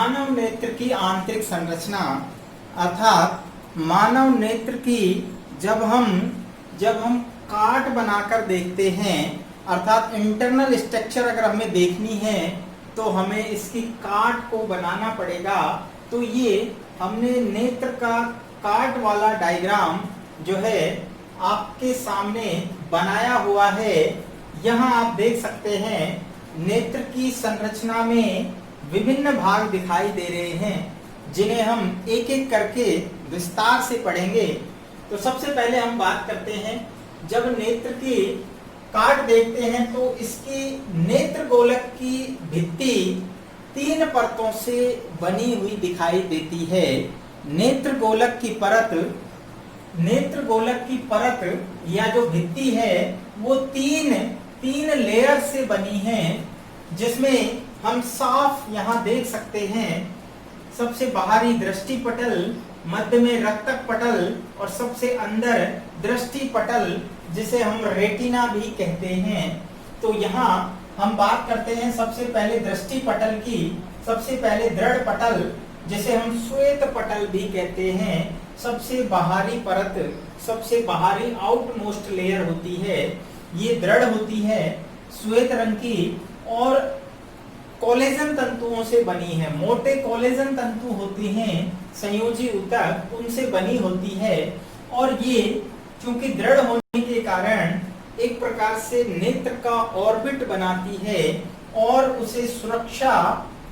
मानव नेत्र की आंतरिक संरचना अर्थात मानव नेत्र की जब हम काट बनाकर देखते हैं अर्थात इंटरनल स्ट्रक्चर अगर हमें देखनी है तो हमें इसकी काट को बनाना पड़ेगा। तो ये हमने नेत्र का काट वाला डायग्राम जो है आपके सामने बनाया हुआ है। यहाँ आप देख सकते हैं नेत्र की संरचना में विभिन्न भाग दिखाई दे रहे हैं जिन्हें हम एक एक करके विस्तार से पढ़ेंगे। तो सबसे पहले हम बात करते हैं, जब नेत्र की काट देखते हैं तो इसकी नेत्र गोलक की भित्ति 3 परतों से बनी हुई दिखाई देती है। नेत्र गोलक की परत या जो भित्ति है वो तीन लेयर से बनी है, जिसमें हम साफ यहाँ देख सकते हैं सबसे बाहरी दृष्टि पटल, मध्य में रक्तक पटल और सबसे अंदर दृष्टि पटल जिसे हम रेटिना भी कहते हैं। तो यहाँ हम बात करते हैं सबसे पहले दृष्टि पटल की। सबसे पहले दृढ़ पटल जिसे हम श्वेत पटल भी कहते हैं, सबसे बाहरी परत, सबसे बाहरी आउटमोस्ट लेयर होती है, ये दृढ़ होती है, श्वेत रंग की और कोलेजन तंतुओं से बनी है। मोटे कोलेजन तंतु होती हैं संयोजी ऊतक, उनसे बनी होती है। और ये चूंकि दृढ़ होने के कारण एक प्रकार से नेत्र का ऑर्बिट बनाती है और उसे सुरक्षा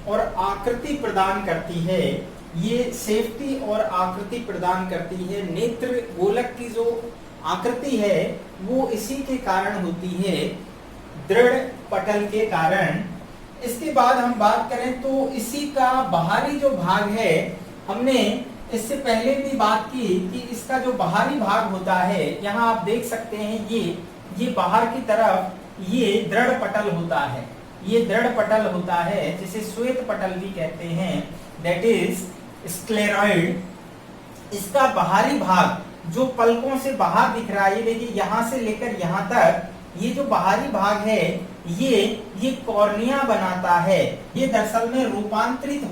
और आकृति प्रदान करती है। ये सेफ्टी और आकृति प्रदान करती है। नेत्र गोलक की जो आकृति है वो इसी के कारण होती है, दृढ़ पटल के कारण। इसके बाद हम बात करें तो इसी का बाहरी जो भाग है, हमने इससे पहले भी बात की कि इसका जो बाहरी भाग होता है, यहाँ आप देख सकते हैं ये बाहर की तरफ ये दृढ़ पटल होता है, ये दृढ़ पटल होता है जिसे श्वेत पटल भी कहते हैं, दैट इज स्क्लेरॉइड। इसका बाहरी भाग जो पलकों से बाहर दिख रहा है, ये देखिए यहाँ से लेकर यहाँ तक ये जो बाहरी भाग है ये कॉर्निया बनाता है। ये दरअसल में रूपांतरित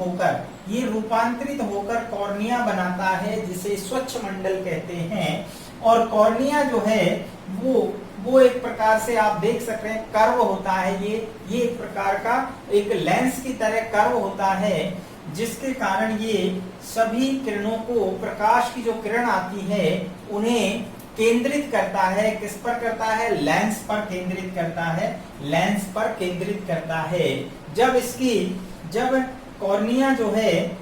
होकर कॉर्निया बनाता है जिसे स्वच्छ मंडल कहते हैं। और कॉर्निया जो है वो एक प्रकार से आप देख सकते हैं कर्व होता है, ये एक प्रकार का एक लेंस की तरह कर्व होता है, जिसके कारण ये सभी किरणों को, प्रकाश की जो किरण आती है उन्हें केंद्रित करता है। किस पर करता है? लेंस पर केंद्रित करता है, लेंस पर केंद्रित करता है। जब कॉर्निया जो है,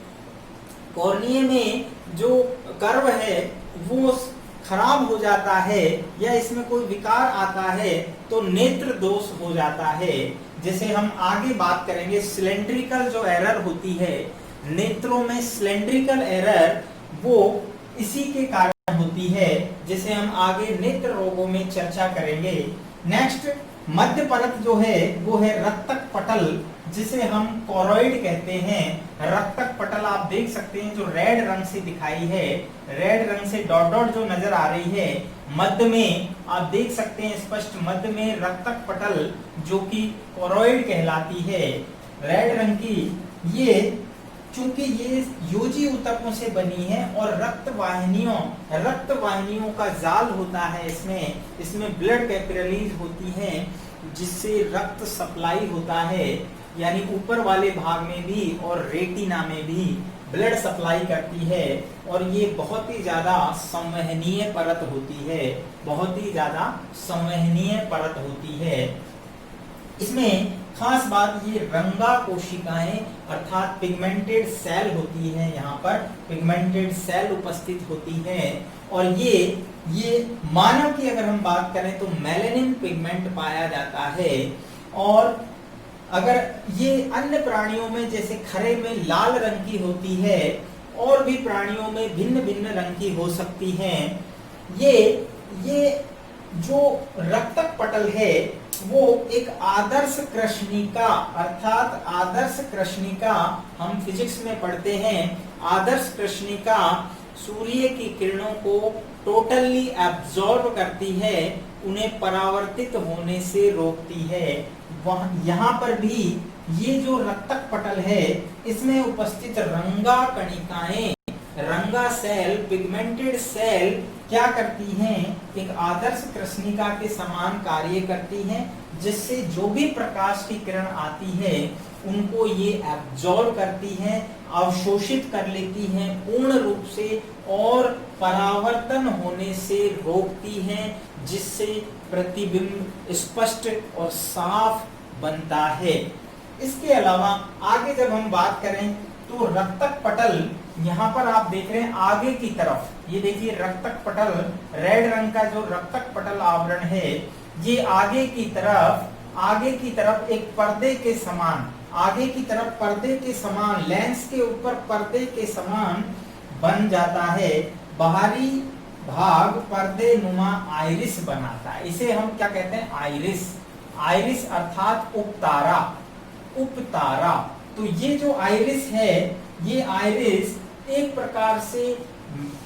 कॉर्निया में जो कर्व है वो खराब हो जाता है या इसमें कोई विकार आता है तो नेत्र दोष हो जाता है, जिसे हम आगे बात करेंगे। सिलेंड्रिकल जो एरर होती है नेत्रों में, सिलेंड्रिकल एरर वो इसी के कारण होती है, जिसे हम आगे नेत्र रोगों में चर्चा करेंगे। नेक्स्ट मध्य परत जो है वो है रक्तक पटल, जिसे हम कोरोइड कहते हैं। रक्तक पटल आप देख सकते हैं जो रेड रंग से दिखाई है, रेड रंग से डॉट डॉट जो नजर आ रही है। मध्य में आप देख सकते हैं स्पष्ट, मध्य में रक्तक पटल जो कि कोरोइड कहलाती है, रेड रंग की। ये चूंकि ये योजी ऊतकों से बनी है और रक्त वाहिनियों का जाल होता है, इसमें ब्लड कैपिलरीज होती हैं जिससे रक्त सप्लाई होता है, यानी ऊपर वाले भाग में भी और रेटिना में भी ब्लड सप्लाई करती है। और ये बहुत ही ज्यादा संवहनीय परत होती है, बहुत ही ज्यादा संवहनीय परत होती है। इसमें खास बात ये रंगा कोशिकाएं अर्थात पिगमेंटेड सेल होती है, यहाँ पर पिगमेंटेड सेल उपस्थित होती है। और ये मानव की अगर हम बात करें तो मेलानिन पिगमेंट पाया जाता है। और अगर ये अन्य प्राणियों में जैसे खरे में लाल रंग की होती है, और भी प्राणियों में भिन्न भिन्न रंग की हो सकती हैं। ये जो रक्तक पटल है वो एक आदर्श कृष्णिका, अर्थात आदर्श कृष्णिका हम फिजिक्स में पढ़ते हैं। आदर्श कृष्णिका सूर्य की किरणों को टोटली एब्जॉर्ब करती है उन्हें परावर्तित होने से रोकती है। यहाँ पर भी ये जो रक्तक पटल है इसमें उपस्थित रंगा कणिकाएं, रंगा सेल, पिगमेंटेड सेल क्या करती हैं, एक आदर्श कृष्णिका के समान कार्य करती हैं, जिससे जो भी प्रकाश की किरण आती है उनको ये एब्जॉर्ब करती हैं, अवशोषित कर लेती हैं पूर्ण रूप से और परावर्तन होने से रोकती हैं, जिससे प्रतिबिंब स्पष्ट और साफ बनता है। इसके अलावा आगे जब हम बात करें तो रक्तक पटल, यहाँ पर आप देख रहे हैं आगे की तरफ, ये देखिए रक्तक पटल, रेड रंग का जो रक्तक पटल आवरण है, ये आगे की तरफ एक पर्दे के समान, आगे की तरफ पर्दे के समान, लेंस के ऊपर पर्दे के समान बन जाता है। बाहरी भाग पर्दे नुमा आइरिस बनाता है। इसे हम क्या कहते हैं, आइरिस। आइरिस अर्थात उपतारा, उपतारा। तो ये जो आइरिस है, ये आइरिस एक प्रकार से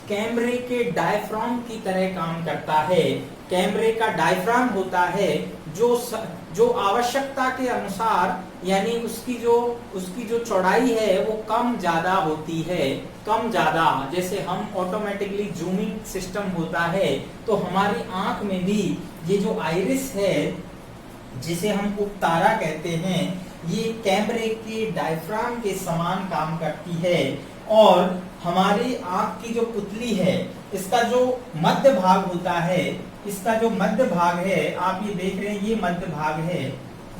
कैमरे के डायफ्राम की तरह काम करता है। कैमरे का डायफ्राम होता है जो आवश्यकता के अनुसार, यानी उसकी जो चौड़ाई है वो कम ज्यादा होती है, कम ज्यादा, जैसे हम ऑटोमेटिकली जूमिंग सिस्टम होता है, तो हमारी आंख में भी ये जो आइरिस है जिसे हम उपतारा कहते हैं, ये कैमरे के डायफ्राम के समान काम करती है। और हमारी आंख की जो पुतली है, इसका जो मध्य भाग होता है, इसका जो मध्य भाग है, आप ये देख रहे हैं, ये मध्य भाग है,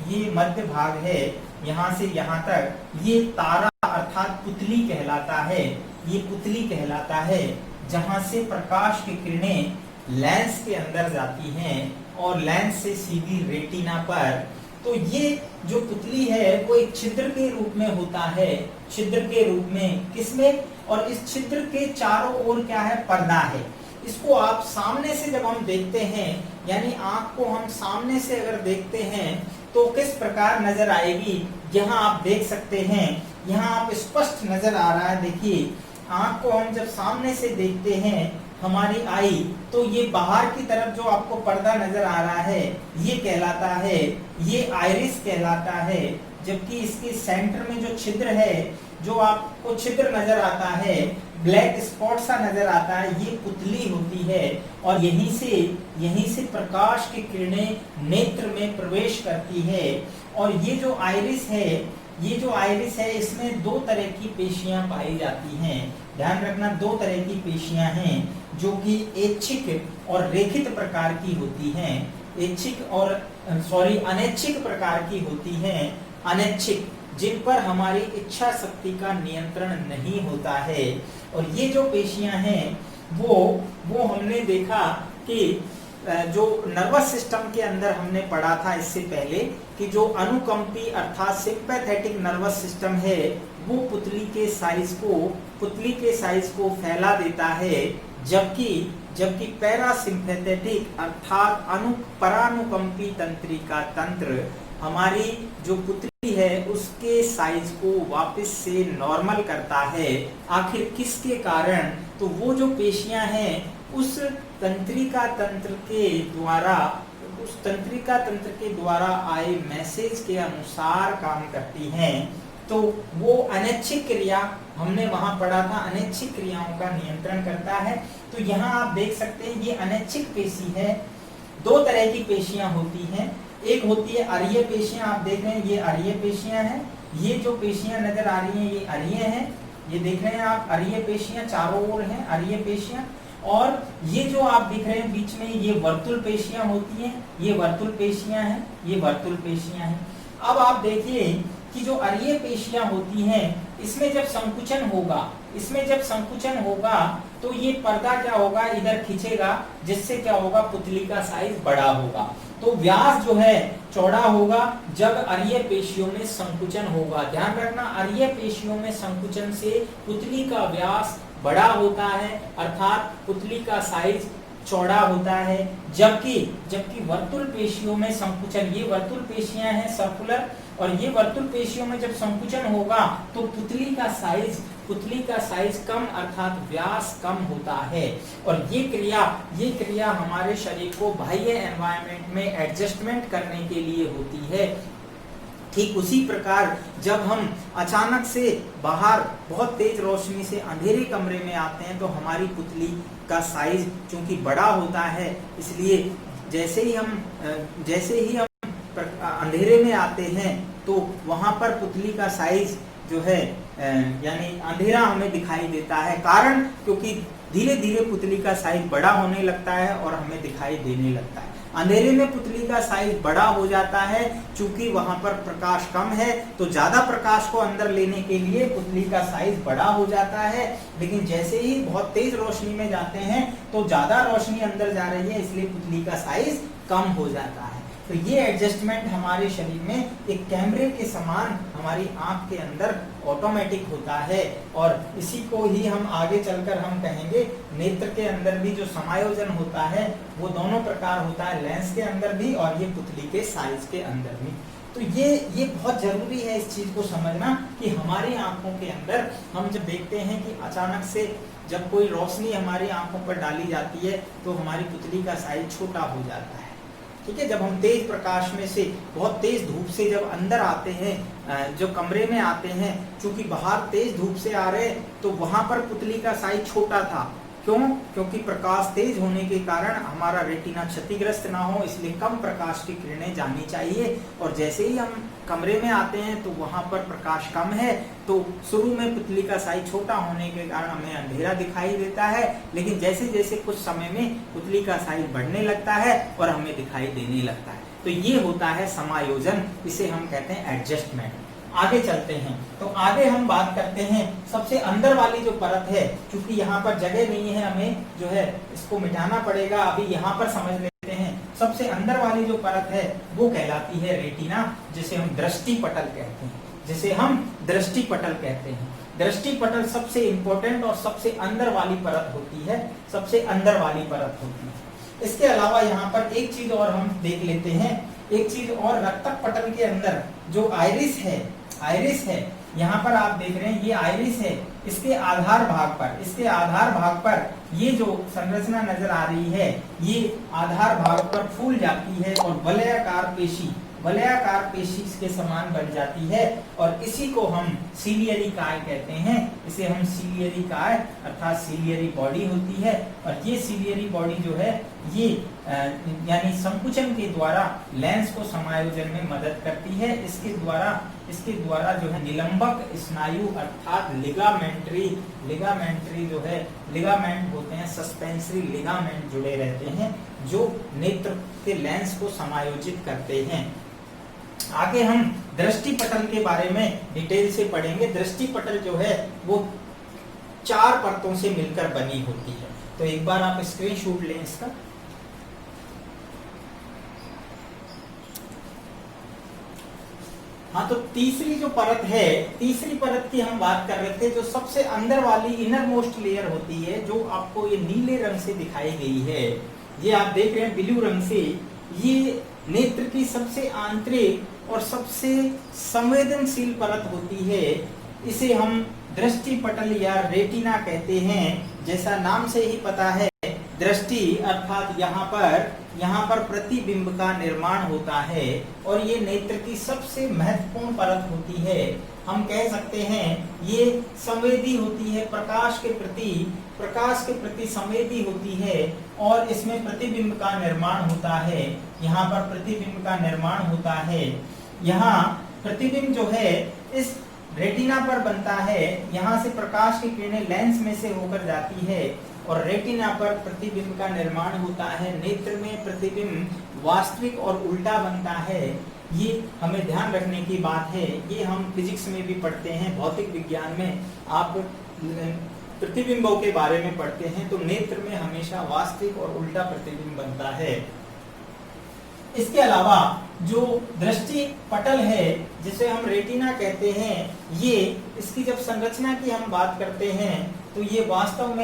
ये मध्य भाग है, यहाँ से यहाँ तक, ये तारा अर्थात पुतली कहलाता है। ये पुतली कहलाता है जहां से प्रकाश की किरणें लेंस के अंदर जाती हैं और लेंस से सीधी रेटिना पर। तो ये जो पुतली है वो एक छिद्र के रूप में होता है, छिद्र के रूप में, किसमें, और इस छिद्र के चारों ओर क्या है, पर्दा है। इसको आप सामने से जब हम देखते हैं, यानी आंख को हम सामने से अगर देखते हैं तो किस प्रकार नजर आएगी, यहाँ आप देख सकते हैं, यहाँ आप स्पष्ट नजर आ रहा है। देखिए आंख को हम जब सामने से देखते हैं हमारी आई, तो ये बाहर की तरफ जो आपको पर्दा नजर आ रहा है ये कहलाता है, ये आइरिस कहलाता है। जबकि इसके सेंटर में जो छिद्र है, जो आपको छिद्र नजर आता है, ब्लैक स्पॉट सा नजर आता है, ये पुतली होती है। और यहीं से प्रकाश की किरणें नेत्र में प्रवेश करती है। और ये जो आइरिस है, इसमें दो तरह की पेशियां पाई जाती हैं। ध्यान रखना, दो तरह की पेशियां हैं जो कि ऐच्छिक और रेखित प्रकार की होती हैं। अनैच्छिक प्रकार की होती हैं। अनैच्छिक, जिन पर हमारी इच्छा शक्ति का नियंत्रण नहीं होता है। और ये जो पेशियां हैं वो हमने देखा कि जो नर्वस सिस्टम के अंदर हमने पढ़ा था इससे पहले कि जो अनुकंपी अर्थात सिंपैथेटिक नर्वस सिस्टम है वो पुतली के साइज को फैला देता है, जबकि पैरासिम्पैथेटिक अर्थात परानुकंपी तंत्रिका तंत्र हमारी जो पुतली है उसके साइज को वापस से नॉर्मल करता है। आखिर किसके कारण, तो वो जो पेशियां हैं उस तंत्रिका तंत्र के द्वारा आए मैसेज के अनुसार काम करती हैं। तो वो अनैच्छिक क्रिया हमने वहां पढ़ा था, अनैच्छिक क्रियाओं का नियंत्रण करता है। तो यहाँ आप देख सकते हैं ये अनैच्छिक पेशी है। दो तरह की पेशियां होती हैं, एक होती है अरीय पेशियां, आप देख रहे हैं ये अरीय पेशियां हैं। ये जो पेशियां नजर आ रही हैं ये अरीय हैं, ये देख रहे हैं आप, अरीय पेशियां चारों ओर हैं, अरीय पेशियां। और ये जो आप दिख रहे हैं बीच में ये वर्तुल पेशियां होती हैं, ये वर्तुल पेशियां हैं, ये वर्तुल पेशियां हैं। अब आप देखिए कि जो अरीय पेशियां होती हैं इसमें जब संकुचन होगा तो ये पर्दा क्या होगा, इधर खींचेगा, जिससे क्या होगा, पुतली का साइज बड़ा होगा। तो व्यास जो है चौड़ा होगा जब अरीय पेशियों में संकुचन होगा। ध्यान रखना, अरीय पेशियों में संकुचन से पुतली का व्यास बड़ा होता है, अर्थात पुतली का साइज चौड़ा होता है, जबकि जबकि वर्तुल पेशियों में संकुचन, ये वर्तुल पेशियां हैं सर्कुलर, और ये वर्तुल पेशियों में जब संकुचन होगा तो पुतली का साइज कम अर्थात व्यास कम होता है। और ये क्रिया हमारे शरीर को बाह्य एनवायरनमेंट में एडजस्टमेंट करने के लिए होती है। ठीक उसी प्रकार जब हम अचानक से बाहर बहुत तेज रोशनी से अंधेरे कमरे में आते हैं तो हमारी पुतली का साइज चूंकि बड़ा होता है, इसलिए जैसे ही हम अंधेरे में आते हैं तो वहां पर पुतली का साइज जो है यानी अंधेरा हमें दिखाई देता है। कारण क्योंकि धीरे धीरे पुतली का साइज बड़ा होने लगता है और हमें दिखाई देने लगता है। अंधेरे में पुतली का साइज बड़ा हो जाता है, चूंकि वहां पर प्रकाश कम है तो ज्यादा प्रकाश को अंदर लेने के लिए पुतली का साइज बड़ा हो जाता है। लेकिन जैसे ही बहुत तेज रोशनी में जाते हैं तो ज्यादा रोशनी अंदर जा रही है, इसलिए पुतली का साइज कम हो जाता है। तो ये एडजस्टमेंट हमारे शरीर में एक कैमरे के समान हमारी आंख के अंदर ऑटोमेटिक होता है। और इसी को ही हम आगे चलकर हम कहेंगे नेत्र के अंदर भी जो समायोजन होता है वो दोनों प्रकार होता है, लेंस के अंदर भी और ये पुतली के साइज के अंदर भी। तो ये बहुत जरूरी है इस चीज को समझना कि हमारी आंखों के अंदर हम जब देखते हैं कि अचानक से जब कोई रोशनी हमारी आंखों पर डाली जाती है तो हमारी पुतली का साइज छोटा हो जाता है। ठीक है, जब हम तेज प्रकाश में से बहुत तेज धूप से जब अंदर आते हैं, जो कमरे में आते हैं, चूंकि बाहर तेज धूप से आ रहे तो वहां पर पुतली का साइज छोटा था। क्यों? क्योंकि प्रकाश तेज होने के कारण हमारा रेटिना क्षतिग्रस्त ना हो, इसलिए कम प्रकाश की किरणें जानी चाहिए। और जैसे ही हम कमरे में आते हैं तो वहां पर प्रकाश कम है, तो शुरू में पुतली का साइज छोटा होने के कारण हमें अंधेरा दिखाई देता है, लेकिन जैसे जैसे कुछ समय में पुतली का साइज बढ़ने लगता है और हमें दिखाई देने लगता है। तो ये होता है समायोजन, इसे हम कहते हैं एडजस्टमेंट। आगे चलते हैं तो आगे हम बात करते हैं सबसे अंदर वाली जो परत है, क्योंकि यहाँ पर जगह नहीं है, हमें जो है इसको मिटाना पड़ेगा। अभी यहाँ पर समझ लेते हैं। सबसे अंदर वाली जो परत है वो कहलाती है रेटिना, जिसे हम दृष्टि पटल कहते हैं। दृष्टि पटल सबसे इंपॉर्टेंट और सबसे अंदर वाली परत होती है, इसके अलावा यहाँ पर एक चीज और हम देख लेते हैं। एक चीज और, रक्तक पटल के अंदर जो आइरिस है, यहाँ पर आप देख रहे हैं ये आइरिस है। इसके आधार भाग पर ये जो संरचना नजर आ रही है, ये आधार भाग पर फूल जाती है और वलयाकार पेशी के समान बन जाती है। और इसी को हम सीलियरी काय कहते हैं। इसे हम सीलियरी काय अर्थात सीलियरी बॉडी होती है। और ये सीलियरी बॉडी जो है ये यानी संकुचन के द्वारा लेंस को समायोजन में मदद करती है। इसके द्वारा जो है निलंबक स्नायु अर्थात लिगामेंट्री जो है लिगामेंट होते हैं, सस्पेंसरी लिगामेंट जुड़े रहते हैं जो नेत्र के लेंस को समायोजित करते हैं। आगे हम दृष्टि पटल के बारे में डिटेल से पढ़ेंगे। दृष्टि पटल जो है वो 4 परतों से मिलकर बनी होती है। तो एक बार आप स्क्रीनशॉट लें इसका। हाँ, तो तीसरी जो परत है, तीसरी परत की हम बात कर रहे थे, जो सबसे अंदर वाली इनर मोस्ट लेयर होती है, जो आपको ये नीले रंग से दिखाई गई है, ये आप देख रहे हैं ब्लू रंग से, ये नेत्र की सबसे आंतरिक और सबसे संवेदनशील परत होती है। इसे हम दृष्टि पटल या रेटिना कहते हैं। जैसा नाम से ही पता है, दृष्टि अर्थात यहाँ पर प्रतिबिंब का निर्माण होता है और ये नेत्र की सबसे महत्वपूर्ण परत होती है। हम कह सकते हैं ये संवेदी होती है, प्रकाश के प्रति संवेदी होती है और इसमें प्रतिबिंब का निर्माण होता है। यहाँ पर प्रतिबिंब का निर्माण होता है। यहाँ प्रतिबिंब जो है इस रेटिना पर बनता है। यहाँ से प्रकाश की किरणें लेंस में से होकर जाती है और रेटिना पर प्रतिबिंब का निर्माण होता है। नेत्र में प्रतिबिंब वास्तविक और उल्टा बनता है। ये हमें ध्यान रखने की बात है। ये हम फिजिक्स में भी पढ़ते हैं, भौतिक विज्ञान में आप प्रतिबिंबों के बारे में पढ़ते हैं, तो नेत्र में हमेशा वास्तविक और उल्टा प्रतिबिंब बनता है। इसके अलावा जो दृष्टि पटल है, जिसे हम रेटिना कहते हैं, ये इसकी जब संरचना की हम बात करते हैं तो ये वास्तव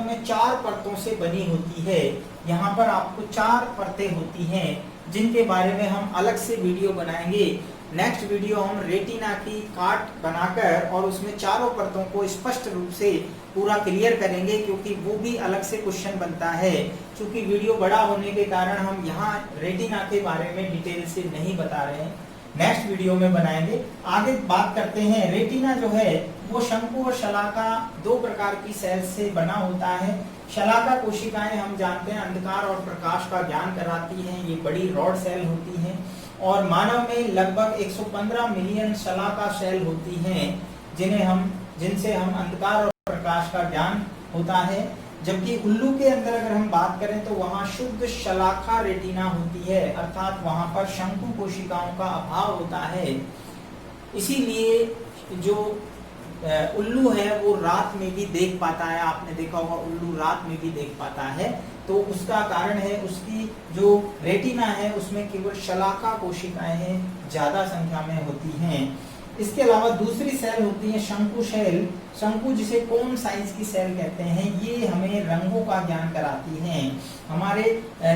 में 4 परतों से बनी होती है। यहाँ पर आपको 4 परतें होती हैं जिनके बारे में हम अलग से वीडियो बनाएंगे। नेक्स्ट वीडियो हम रेटिना की काट बनाकर और उसमें चारों परतों को स्पष्ट रूप से पूरा क्लियर करेंगे, क्योंकि वो भी अलग से क्वेश्चन बनता है। क्योंकि वीडियो बड़ा होने के कारण हम यहाँ रेटिना के बारे में डिटेल से नहीं बता रहे हैं, नेक्स्ट वीडियो में बनाएंगे। आगे बात करते हैं, रेटिना जो है वो शंकु और शलाका 2 प्रकार की सेल से बना होता है। शलाका कोशिकाएं हम जानते हैं अंधकार और प्रकाश का ज्ञान कराती हैं, ये बड़ी रॉड सेल होती हैं। और मानव में लगभग 115 मिलियन शलाका सेल होती हैं जिनसे हम अंधकार और प्रकाश का ज्ञान होता है। जबकि उल्लू के अंदर अगर हम बात करें तो वहां शुद्ध शलाका रेटिना होती है, अर्थात वहां पर शंकु कोशिकाओं का अभाव होता है। इसीलिए जो उल्लू है वो रात में भी देख पाता है। आपने देखा होगा उल्लू रात में भी देख पाता है, तो उसका कारण है उसकी जो रेटिना है उसमें केवल शलाका कोशिकाएं हैं, ज्यादा संख्या में होती हैं। इसके अलावा दूसरी सेल होती है शंकु सेल। शंकु जिसे कोन साइज की सेल कहते हैं, ये हमें रंगों का ज्ञान कराती हैं। हमारे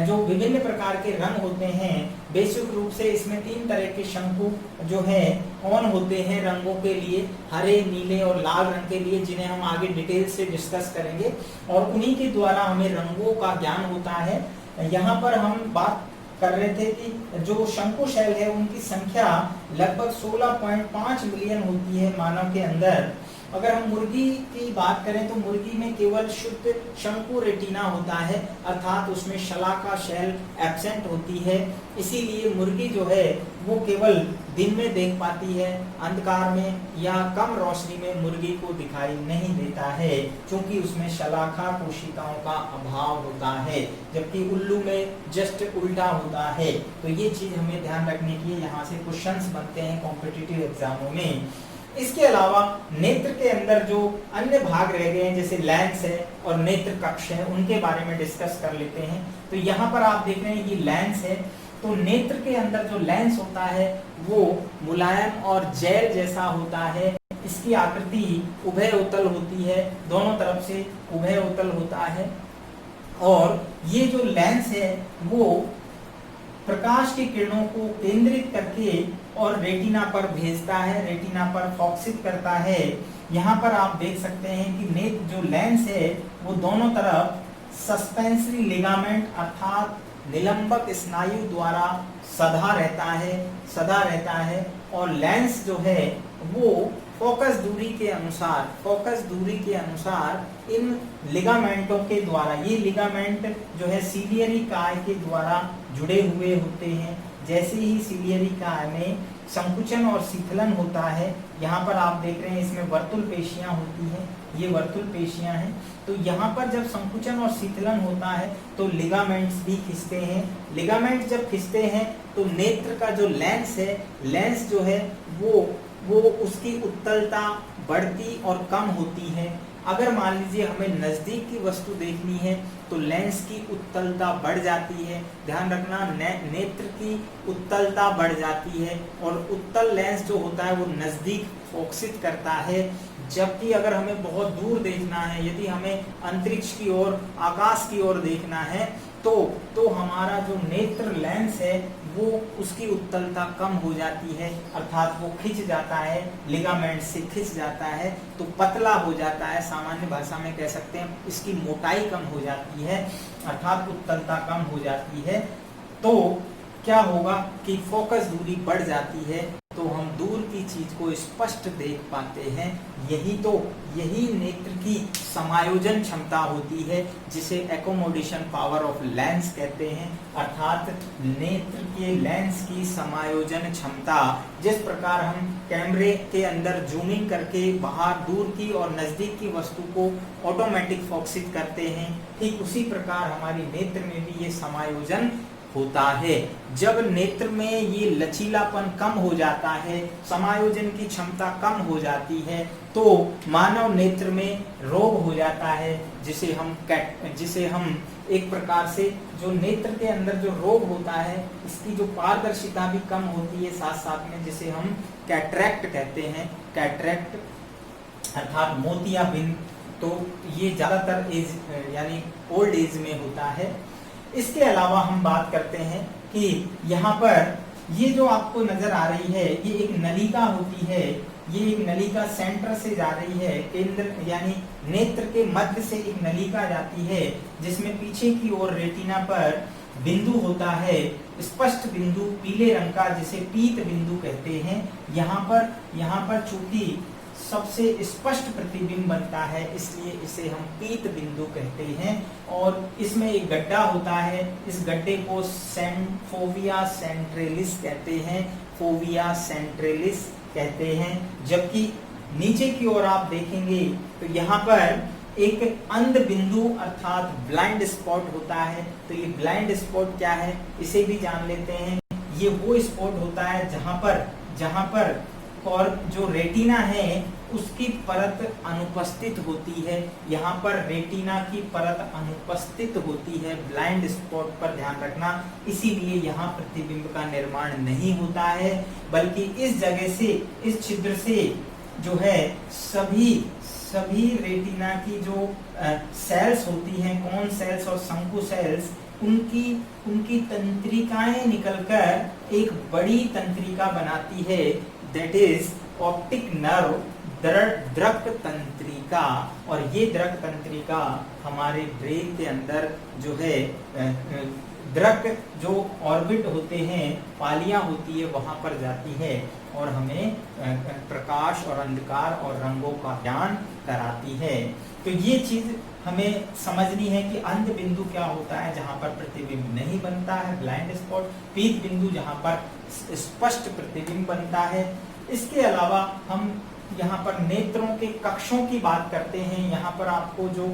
जो विभिन्न प्रकार के रंग होते हैं, बेसिक रूप से इसमें 3 तरह के शंकु जो है ऑन होते हैं रंगों के लिए, हरे, नीले और लाल रंग के लिए, जिन्हें हम आगे डिटेल से डिस्कस करेंगे। और उन्हीं के द्वारा हमें रंगों का ज्ञान होता है। यहाँ पर हम बात कर रहे थे कि जो शंकु सेल है उनकी संख्या लगभग 16.5 मिलियन होती है मानव के अंदर। अगर हम मुर्गी की बात करें तो मुर्गी में केवल शुद्ध शंकु रेटिना होता है, अर्थात उसमें शलाका सेल एब्सेंट होती है। इसीलिए मुर्गी जो है वो केवल दिन में देख पाती है, अंधकार में या कम रोशनी में मुर्गी को दिखाई नहीं देता है, क्योंकि उसमें शलाका कोशिकाओं का अभाव होता है। जबकि उल्लू में जस्ट उल्टा होता है। तो ये चीज हमें ध्यान रखने की है, यहाँ से क्वेश्चंस बनते हैं कॉम्पिटिटिव एग्जामों में। इसके अलावा नेत्र के अंदर जो अन्य भाग रह गए हैं, जैसे लेंस है और नेत्र कक्ष है, उनके बारे में डिस्कस कर लेते हैं। तो यहाँ पर आप देख रहे हैं कि लेंस है, तो नेत्र के अंदर जो लेंस होता है वो मुलायम और जेल जैसा होता है। इसकी आकृति उभय उत्तल होती है, दोनों तरफ से उभय उत्तल होता है। और ये जो लेंस है वो प्रकाश की किरणों को केंद्रित करके और रेटिना पर भेजता है, रेटिना पर फोकसित करता है। यहाँ पर आप देख सकते हैं कि नेत्र जो लेंस है वो दोनों तरफ सस्पेंसरी लिगामेंट अर्थात निलंबक स्नायु द्वारा सधा रहता है। और लेंस जो है वो फोकस दूरी के अनुसार इन लिगामेंटों के द्वारा, ये लिगामेंट जो है सीलियरी काय के द्वारा जुड़े हुए होते हैं। जैसे ही सीलियरी काय में संकुचन और शीतलन होता है, यहाँ पर आप देख रहे हैं इसमें वर्तुल पेशियां होती हैं, ये वर्तुल पेशियां हैं। तो यहाँ पर जब संकुचन और शीतलन होता है तो लिगामेंट्स भी खिंचते हैं। लिगामेंट्स जब खिंचते हैं तो नेत्र का जो लेंस है, लेंस जो है वो उसकी उत्तलता बढ़ती और कम होती है। अगर मान लीजिए हमें नजदीक की वस्तु देखनी है तो लेंस की उत्तलता बढ़ जाती है। ध्यान रखना, नेत्र की उत्तलता बढ़ जाती है और उत्तल लेंस जो होता है वो नजदीक फोकसित करता है। जबकि अगर हमें बहुत दूर देखना है, यदि हमें अंतरिक्ष की ओर, आकाश की ओर देखना है तो हमारा जो नेत्र लेंस है वो उसकी उत्तलता कम हो जाती है, अर्थात वो खिंच जाता है, लिगामेंट से खिंच जाता है, तो पतला हो जाता है। सामान्य भाषा में कह सकते हैं इसकी मोटाई कम हो जाती है, अर्थात उत्तलता कम हो जाती है। तो क्या होगा कि फोकस दूरी बढ़ जाती है, तो हम दूर की चीज को स्पष्ट देख पाते हैं। यही नेत्र की समायोजन क्षमता होती है, जिसे एकोमोडेशन पावर ऑफ लेंस कहते हैं, अर्थात नेत्र के लेंस की समायोजन क्षमता। जिस प्रकार हम कैमरे के अंदर जूमिंग करके बाहर दूर की और नजदीक की वस्तु को ऑटोमेटिक फोकसित करते हैं, ठीक उसी प्रकार हमारी नेत्र में भी ये समायोजन होता है। जब नेत्र में ये लचीलापन कम हो जाता है, समायोजन की क्षमता कम हो जाती है, तो मानव नेत्र में रोग हो जाता है, जिसे हम एक प्रकार से जो नेत्र के अंदर जो रोग होता है, इसकी जो पारदर्शिता भी कम होती है साथ साथ में, जिसे हम कैटरैक्ट कहते हैं। कैटरैक्ट अर्थात मोतियाबिंद तो ये ज़्यादातर एज यानी ओल्ड एज में होता है। इसके अलावा हम बात करते हैं कि यहाँ पर ये जो आपको नजर आ रही है ये एक नलिका होती है। ये एक नलिका सेंटर से जा रही है, केंद्र यानी नेत्र के मध्य से एक नलिका जाती है जिसमें पीछे की ओर रेटिना पर बिंदु होता है, स्पष्ट बिंदु पीले रंग का, जिसे पीत बिंदु कहते हैं। यहाँ पर चूंकि सबसे स्पष्ट प्रतिबिंब बनता है इसलिए इसे हम पीत बिंदु कहते हैं। और इसमें एक गड्ढा होता है, इस गड्ढे को फोविया सेंट्रलिस कहते हैं, फोविया सेंट्रलिस कहते हैं। जबकि नीचे की ओर आप देखेंगे तो यहाँ पर एक अंध बिंदु अर्थात ब्लाइंड स्पॉट होता है। तो ये ब्लाइंड स्पॉट क्या है इसे भी जान लेते हैं। ये वो स्पॉट होता है जहां पर और जो रेटिना है उसकी परत अनुपस्थित होती है। यहाँ पर रेटिना की परत अनुपस्थित होती है ब्लाइंड स्पॉट पर, ध्यान रखना। इसीलिए यहाँ प्रतिबिंब का निर्माण नहीं होता है, बल्कि इस जगह से, इस छिद्र से जो है सभी रेटिना की जो सेल्स होती हैं, कोन सेल्स और शंकु सेल्स, उनकी तंत्रिकाएं निकलकर एक बड़ी तंत्रिका बनाती है, दैट इज ऑप्टिक नर्व, दृक तंत्रिका। और ये दृक तंत्रिका हमारे ब्रेन के अंदर जो है दृक जो ऑर्बिट होते हैं, पालियां होती है, वहां पर जाती है और हमें प्रकाश और अंधकार और रंगों का ज्ञान कराती है। तो ये चीज हमें समझनी है कि अंध बिंदु क्या होता है जहां पर प्रतिबिंब नहीं बनता है, ब्लाइंड स्पॉट, पीत बिंदु जहां पर स्पष्ट प्रतिबिंब बनता है। इसके अलावा हम यहाँ पर नेत्रों के कक्षों की बात करते हैं। यहाँ पर आपको जो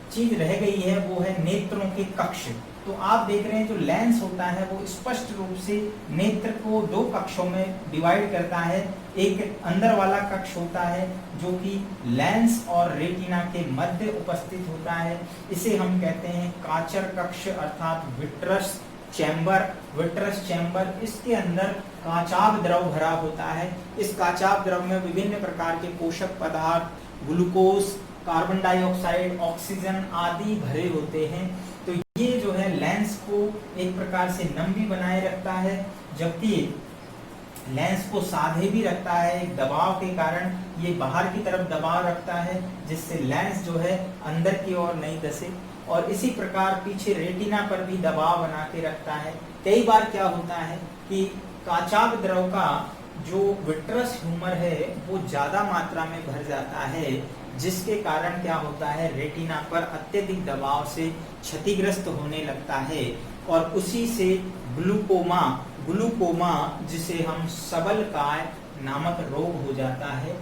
चीज रह गई है वो है नेत्रों के कक्ष। तो आप देख रहे हैं जो लेंस होता है वो स्पष्ट रूप से नेत्र को दो कक्षों में डिवाइड करता है। एक अंदर वाला कक्ष होता है जो कि लेंस और रेटिना के मध्य उपस्थित होता है, इसे हम कहते हैं काचर कक्ष अर्थात विट्रस चैम्बर। इसके अंदर काचाभ द्रव भरा होता है। इस काचाभ द्रव में विभिन्न प्रकार के पोषक पदार्थ, ग्लूकोज, कार्बन डाइऑक्साइड, ऑक्सीजन आदि भरे होते हैं। तो ये जो है लेंस को एक प्रकार से नम भी बनाए रखता है, जबकि लेंस को साधे भी रखता है। एक दबाव के कारण ये बाहर की तरफ दबाव रखता है जिससे लेंस जो है अंदर की ओर नहीं धसे। और इसी प्रकार पीछे रेटिना पर भी दबाव बना के रखता है। कई बार क्या होता है कि काचाभ द्रव का जो विट्रस ह्यूमर है वो ज्यादा मात्रा में भर जाता है, जिसके कारण क्या होता है रेटिना पर अत्यधिक दबाव से क्षतिग्रस्त होने लगता है और उसी से ग्लूकोमा जिसे हम सबलकाय नामक रोग हो जाता है।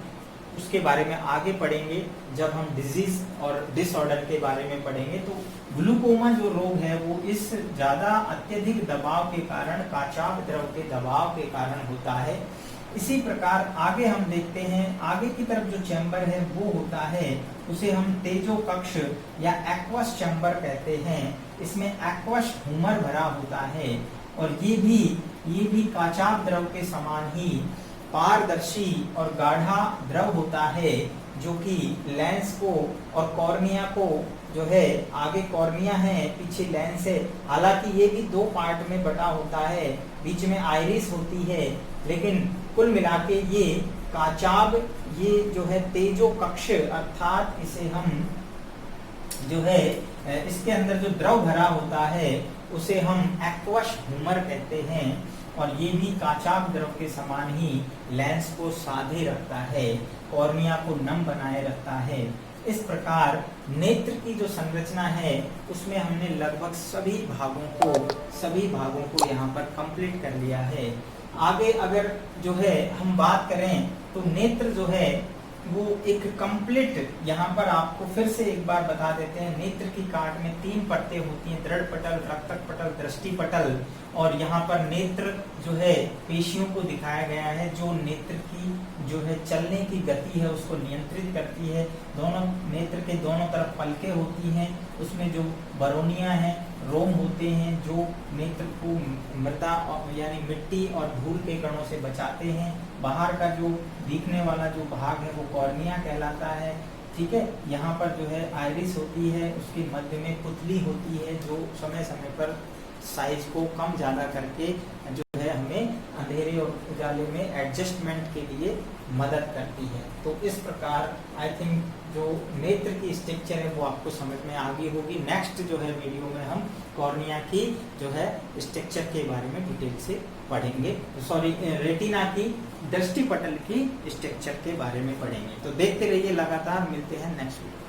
उसके बारे में आगे पढ़ेंगे जब हम डिजीज और डिसऑर्डर के बारे में पढ़ेंगे। तो ग्लूकोमा जो रोग है वो इस ज्यादा अत्यधिक दबाव के कारण, काचाभ द्रव के दबाव के कारण होता है। इसी प्रकार आगे हम देखते हैं, आगे की तरफ जो चैम्बर है वो होता है, उसे हम तेजो कक्ष या एक्वस चैम्बर कहते हैं। इसमें एक्वस ह्यूमर भरा होता है और ये भी काचाभ द्रव के समान ही पारदर्शी और गाढ़ा द्रव होता है, जो कि लेंस को और कॉर्निया को जो है, आगे कॉर्निया है पीछे लेंस है। हालांकि ये भी दो पार्ट में बटा होता है, बीच में आइरिस होती है, लेकिन कुल मिला के ये काचाभ, ये जो है तेजो कक्ष अर्थात इसे हम जो है इसके अंदर जो द्रव भरा होता है उसे हम एक्वस ह्यूमर कहते हैं। और ये भी काचाभ द्रव के समान ही लेंस को साधे रखता है, कॉर्निया को नम बनाए रखता है। इस प्रकार नेत्र की जो संरचना है उसमें हमने लगभग सभी भागों को यहाँ पर कंप्लीट कर लिया है। आगे अगर जो है हम बात करें तो नेत्र जो है वो एक कंप्लीट, यहाँ पर आपको फिर से एक बार बता देते हैं, नेत्र की काट में 3 परतें होती हैं, दृढ़ पटल, रक्तक पटल, दृष्टि पटल। और यहाँ पर नेत्र जो है पेशियों को दिखाया गया है जो नेत्र की जो है चलने की गति है उसको नियंत्रित करती है। दोनों नेत्र के दोनों तरफ पलकें होती हैं, उसमें जो बरोनिया है, रोम होते हैं जो नेत्र को मृदा यानी मिट्टी और धूल के कणों से बचाते हैं। बाहर का जो दिखने वाला जो भाग है वो कॉर्निया कहलाता है। ठीक है। यहाँ पर जो है आइरिस होती है, उसके मध्य में पुतली होती है जो समय समय पर साइज को कम ज़्यादा करके जो है हमें अंधेरे और उजाले में एडजस्टमेंट के लिए मदद करती है। तो इस प्रकार आई थिंक जो नेत्र की स्ट्रक्चर है वो आपको समझ में आ गई होगी। नेक्स्ट जो है वीडियो में हम कॉर्निया की जो है स्ट्रक्चर के बारे में डिटेल से पढ़ेंगे, सॉरी रेटिना की दृष्टि पटल की स्ट्रक्चर के बारे में पढ़ेंगे। तो देखते रहिए, लगातार मिलते हैं नेक्स्ट वीडियो।